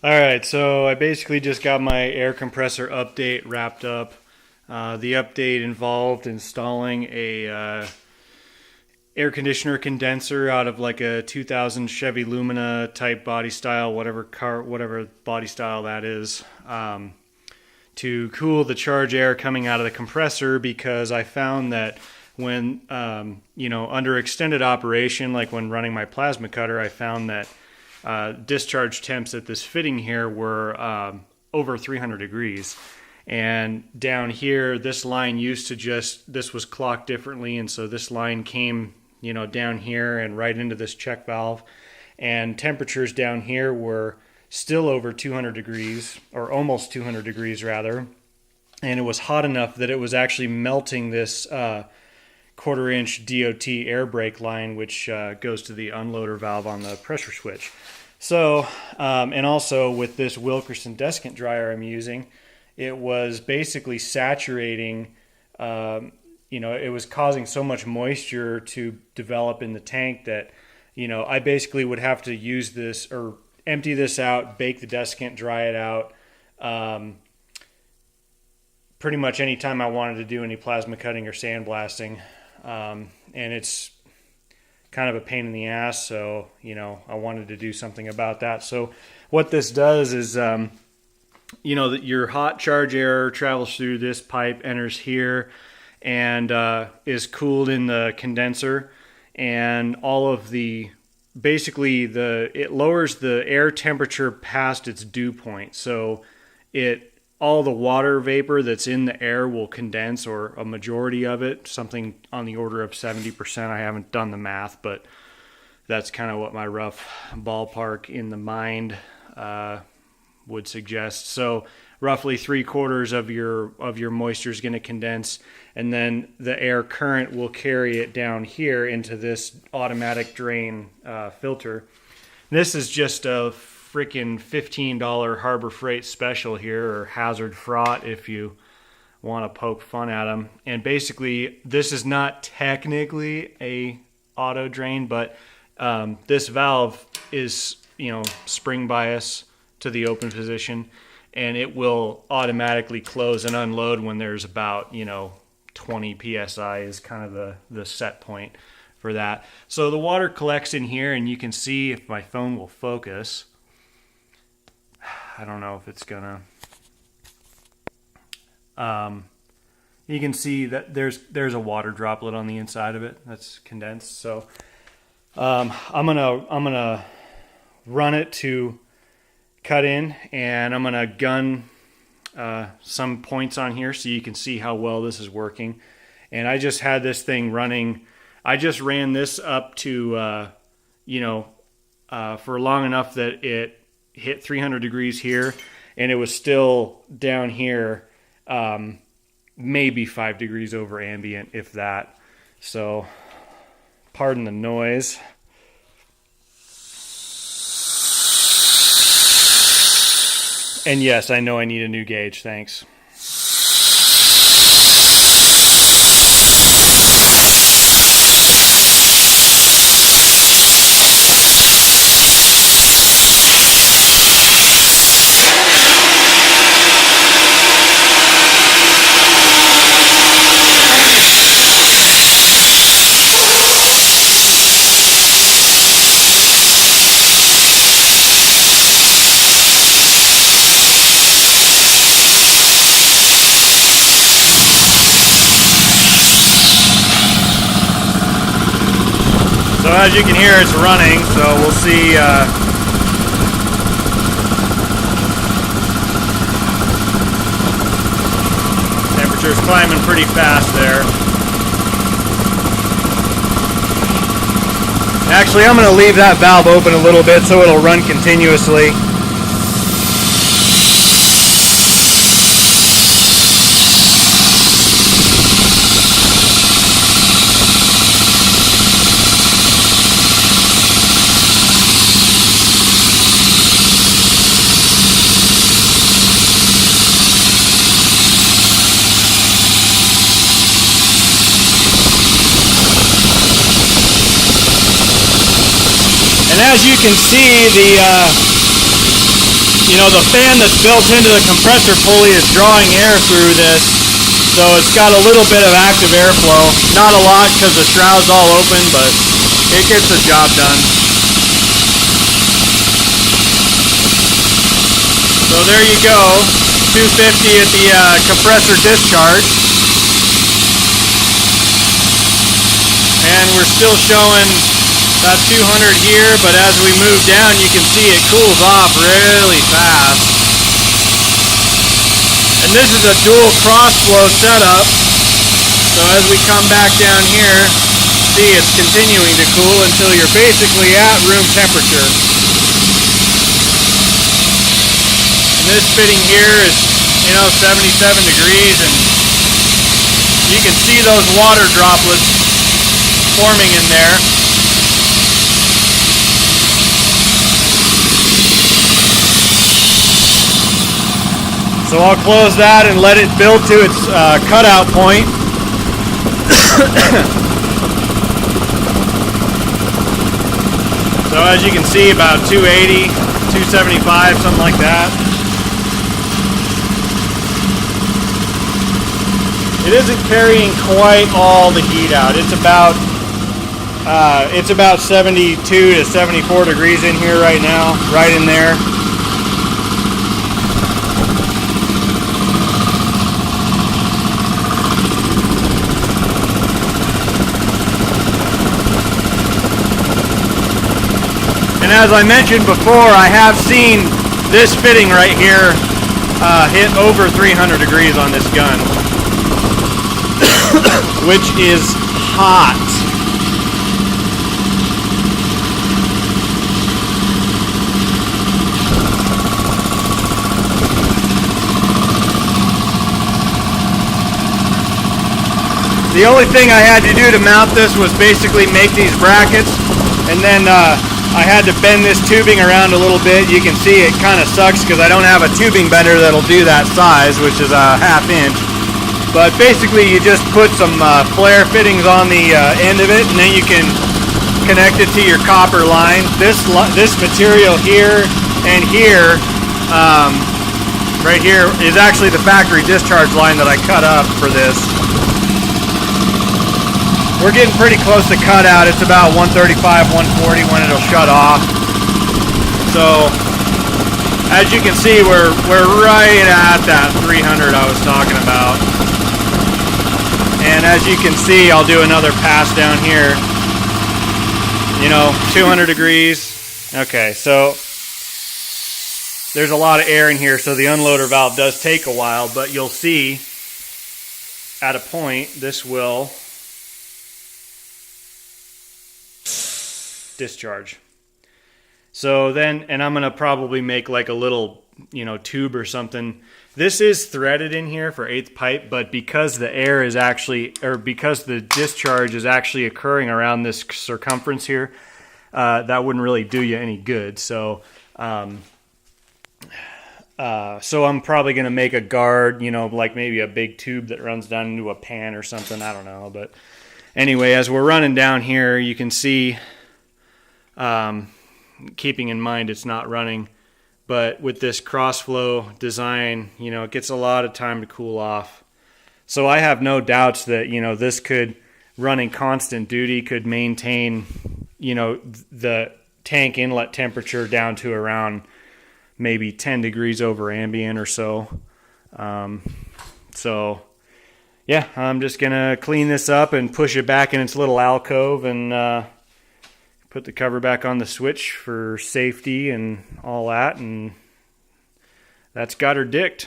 Alright, so I basically just got my air compressor update wrapped up. The update involved installing a air conditioner condenser out of like a 2000 Chevy Lumina type body style, whatever body style that is, to cool the charge air coming out of the compressor, because I found that when under extended operation, like when running my plasma cutter, I found that discharge temps at this fitting here were over 300 degrees. And down here, this line used to this was clocked differently, and so this line came, down here and right into this check valve. And temperatures down here were still over 200 degrees, or almost 200 degrees rather. And it was hot enough that it was actually melting this quarter-inch DOT air brake line, which goes to the unloader valve on the pressure switch. So, and also with this Wilkerson desiccant dryer I'm using, it was basically saturating, it was causing so much moisture to develop in the tank that, I basically would have to use this or empty this out, bake the desiccant, dry it out, pretty much any time I wanted to do any plasma cutting or sandblasting. And it's kind of a pain in the ass, so I wanted to do something about that. So what this does is that your hot charge air travels through this pipe, enters here, and is cooled in the condenser, and all of the it lowers the air temperature past its dew point. So all the water vapor that's in the air will condense, or a majority of it, something on the order of 70%. I haven't done the math, but that's kind of what my rough ballpark in the mind would suggest. So roughly 3/4 of your moisture is going to condense, and then the air current will carry it down here into this automatic drain filter. This is just a freaking $15 Harbor Freight special here, or Hazard Fraught if you want to poke fun at them. And basically, this is not technically a auto drain, but this valve is spring bias to the open position, and it will automatically close and unload when there's about 20 psi is kind of the set point for that. So the water collects in here, and you can see, if my phone will focus, I don't know if it's gonna. You can see that there's a water droplet on the inside of it that's condensed. So I'm gonna run it to cut in, and I'm gonna gun some points on here so you can see how well this is working. And I just had this thing running. I just ran this up to for long enough that it hit 300 degrees here, and it was still down here maybe 5 degrees over ambient, if that. So pardon the noise. And yes, I know I need a new gauge, thanks. So as you can hear, it's running, so we'll see. Temperature's climbing pretty fast there. Actually, I'm going to leave that valve open a little bit so it'll run continuously. And as you can see, you know, the fan that's built into the compressor pulley is drawing air through this, so it's got a little bit of active airflow. Not a lot because the shroud's all open, but it gets the job done. So there you go, 250 at the compressor discharge. And we're still showing about 200 here, but as we move down you can see it cools off really fast. And this is a dual cross flow setup, so as we come back down here, see it's continuing to cool until you're basically at room temperature. And this fitting here is, you know, 77 degrees, and you can see those water droplets forming in there. So I'll close that and let it build to its cutout point. So as you can see, about 280, 275, something like that. It isn't carrying quite all the heat out. It's about 72 to 74 degrees in here right now, right in there. And as I mentioned before, I have seen this fitting right here hit over 300 degrees on this gun, which is hot. The only thing I had to do to mount this was basically make these brackets, and then I had to bend this tubing around a little bit. You can see it kind of sucks because I don't have a tubing bender that'll do that size, which is a 1/2 inch. But basically you just put some flare fittings on the end of it, and then you can connect it to your copper line. This material here and here, right here, is actually the factory discharge line that I cut up for this. We're getting pretty close to cutout. It's about 135, 140 when it'll shut off. So as you can see, we're right at that 300 I was talking about. And as you can see, I'll do another pass down here. You know, 200 degrees. Okay, so there's a lot of air in here, so the unloader valve does take a while, but you'll see at a point this will discharge. So then, and I'm gonna probably make like a little, you know, tube or something. This is threaded in here for 1/8 pipe, but because the air is actually, or because the discharge is actually occurring around this circumference here, that wouldn't really do you any good. So so I'm probably gonna make a guard, you know, like maybe a big tube that runs down into a pan or something, I don't know. But anyway, as we're running down here, you can see, keeping in mind it's not running, but with this crossflow design, you know, it gets a lot of time to cool off. So I have no doubts that, you know, this could, running constant duty, could maintain, you know, the tank inlet temperature down to around maybe 10 degrees over ambient or so. So yeah, I'm just gonna clean this up and push it back in its little alcove and put the cover back on the switch for safety and all that, and that's got her dicked.